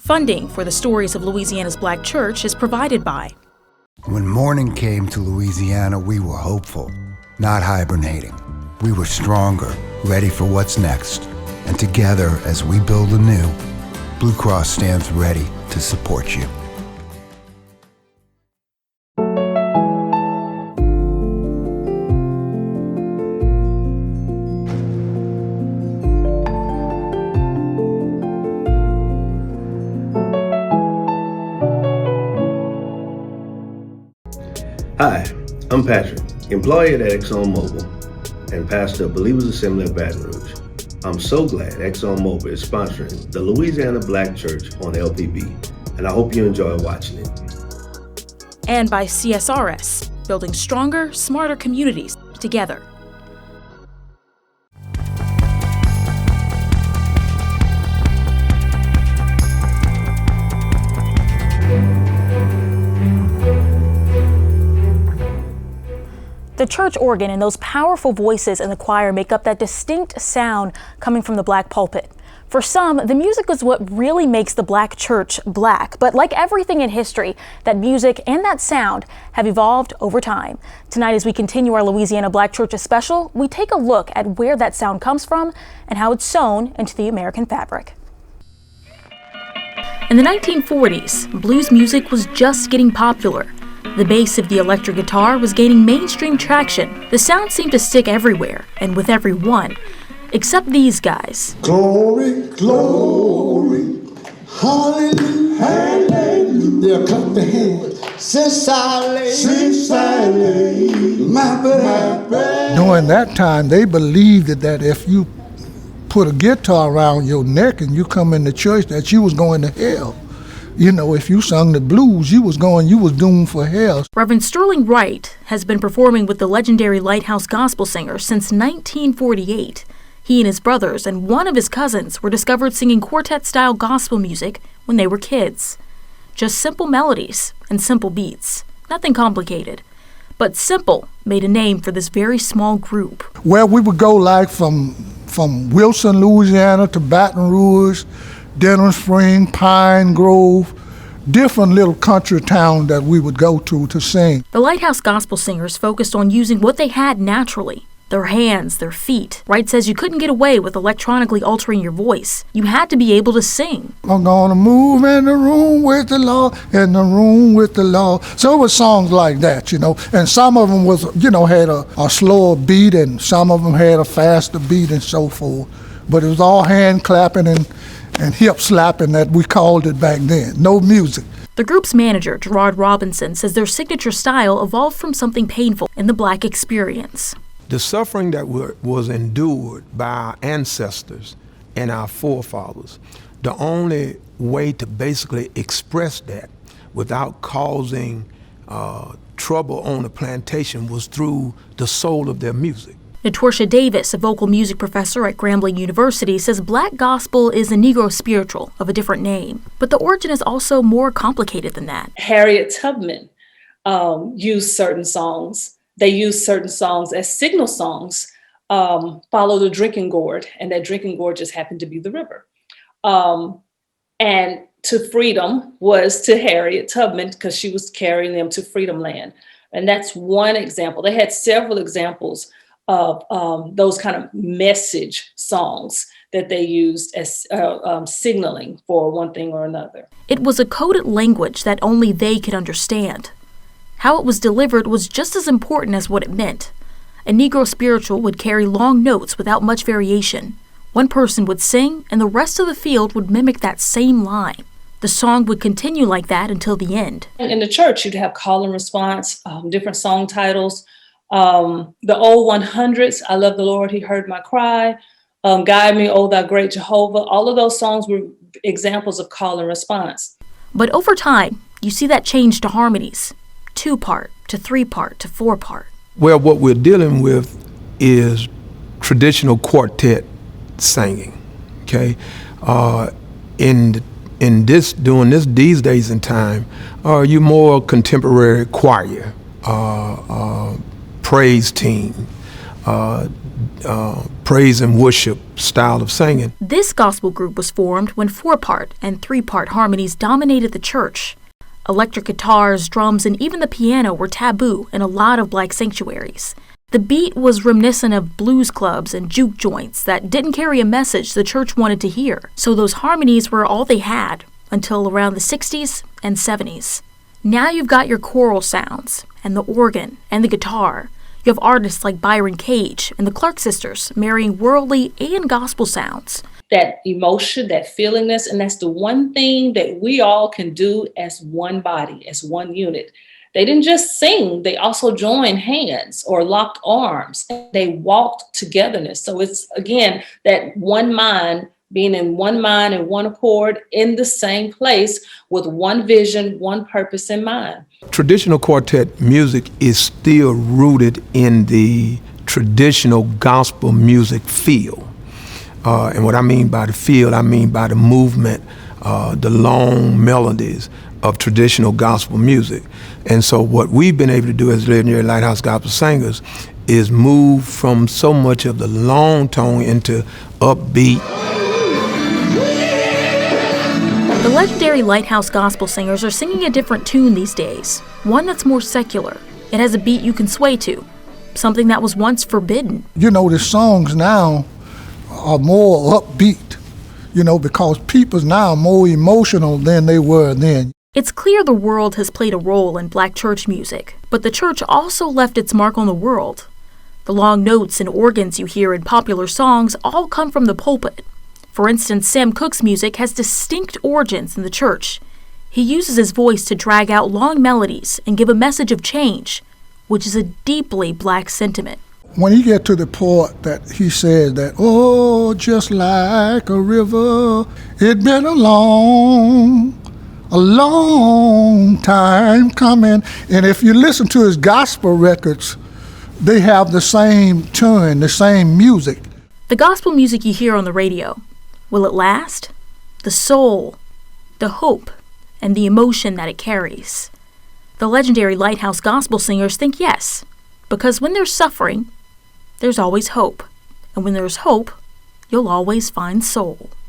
Funding for the Stories of Louisiana's Black Church is provided by. When morning came to Louisiana, we were hopeful, not hibernating. We were stronger, ready for what's next. And together, as we build anew, Blue Cross stands ready to support you. Hi, I'm Patrick, employee at ExxonMobil and pastor of Believers Assembly of Baton Rouge. I'm so glad ExxonMobil is sponsoring the Louisiana Black Church on LPB, and I hope you enjoy watching it. And by CSRS, building stronger, smarter communities together. The church organ and those powerful voices in the choir make up that distinct sound coming from the black pulpit. For some, the music is what really makes the black church black. But like everything in history, that music and that sound have evolved over time. Tonight, as we continue our Louisiana Black Churches special, we take a look at where that sound comes from and how it's sewn into the American fabric. In the 1940s, blues music was just getting popular. The bass of the electric guitar was gaining mainstream traction. The sound seemed to stick everywhere and with everyone, except these guys. Glory, glory, hallelujah, hallelujah. They'll clap their hands. Since I laid my bed. During that time, they believed that if you put a guitar around your neck and you come into church, that you was going to hell. You know, if you sung the blues, you was doomed for hell. Reverend Sterling Wright has been performing with the legendary Lighthouse Gospel Singers since 1948. He and his brothers and one of his cousins were discovered singing quartet-style gospel music when they were kids. Just simple melodies and simple beats. Nothing complicated. But simple made a name for this very small group. Well, we would go like from Wilson, Louisiana to Baton Rouge, Denham Spring, Pine Grove, different little country towns that we would go to sing. The Lighthouse Gospel Singers focused on using what they had naturally, their hands, their feet. Wright says you couldn't get away with electronically altering your voice. You had to be able to sing. I'm gonna move in the room with the Lord, in the room with the Lord. So it was songs like that, you know, and some of them was, had a slower beat and some of them had a faster beat and so forth. But it was all hand clapping and hip slapping that we called it back then. No music. The group's manager, Gerard Robinson, says their signature style evolved from something painful in the black experience. The suffering that was endured by our ancestors and our forefathers, the only way to basically express that without causing trouble on the plantation was through the soul of their music. Natorsha Davis, a vocal music professor at Grambling University, says black gospel is a Negro spiritual of a different name. But the origin is also more complicated than that. Harriet Tubman used certain songs. They used certain songs as signal songs, follow the drinking gourd, and that drinking gourd just happened to be the river. And to freedom was to Harriet Tubman because she was carrying them to freedom land. And that's one example. They had several examples of those kind of message songs that they used as signaling for one thing or another. It was a coded language that only they could understand. How it was delivered was just as important as what it meant. A Negro spiritual would carry long notes without much variation. One person would sing, and the rest of the field would mimic that same line. The song would continue like that until the end. In the church, you'd have call and response, different song titles. The old 100s, I love the Lord, he heard my cry. Guide me, O thou great Jehovah. All of those songs were examples of call and response. But over time, you see that change to harmonies. 2-part, to 3-part, to 4-part. Well, what we're dealing with is traditional quartet singing, okay? Doing this these days in time, you more contemporary choir, praise team, praise and worship style of singing. This gospel group was formed when 4-part and 3-part harmonies dominated the church. Electric guitars, drums, and even the piano were taboo in a lot of black sanctuaries. The beat was reminiscent of blues clubs and juke joints that didn't carry a message the church wanted to hear, so those harmonies were all they had until around the 60s and 70s. Now you've got your choral sounds, and the organ, and the guitar. You have artists like Byron Cage and the Clark sisters marrying worldly and gospel sounds. That emotion, that feelingness, and that's the one thing that we all can do as one body, as one unit. They didn't just sing, they also joined hands or locked arms. They walked togetherness. So it's, again, that one mind, being in one mind and one accord in the same place with one vision, one purpose in mind. Traditional quartet music is still rooted in the traditional gospel music feel. And what I mean by the feel, I mean by the movement, the long melodies of traditional gospel music. And so what we've been able to do as Legendary Lighthouse Gospel Singers is move from so much of the long tone into upbeat. The Legendary Lighthouse Gospel Singers are singing a different tune these days, one that's more secular. It has a beat you can sway to, something that was once forbidden. You know, the songs now are more upbeat, you know, because people's now are more emotional than they were then. It's clear the world has played a role in black church music, but the church also left its mark on the world. The long notes and organs you hear in popular songs all come from the pulpit. For instance, Sam Cooke's music has distinct origins in the church. He uses his voice to drag out long melodies and give a message of change, which is a deeply black sentiment. When you get to the part that he says that, oh, just like a river, it been a long time coming. And if you listen to his gospel records, they have the same tune, the same music. The gospel music you hear on the radio, will it last? The soul, the hope, and the emotion that it carries. The Legendary Lighthouse Gospel Singers think yes, because when there's suffering, there's always hope. And when there's hope, you'll always find soul.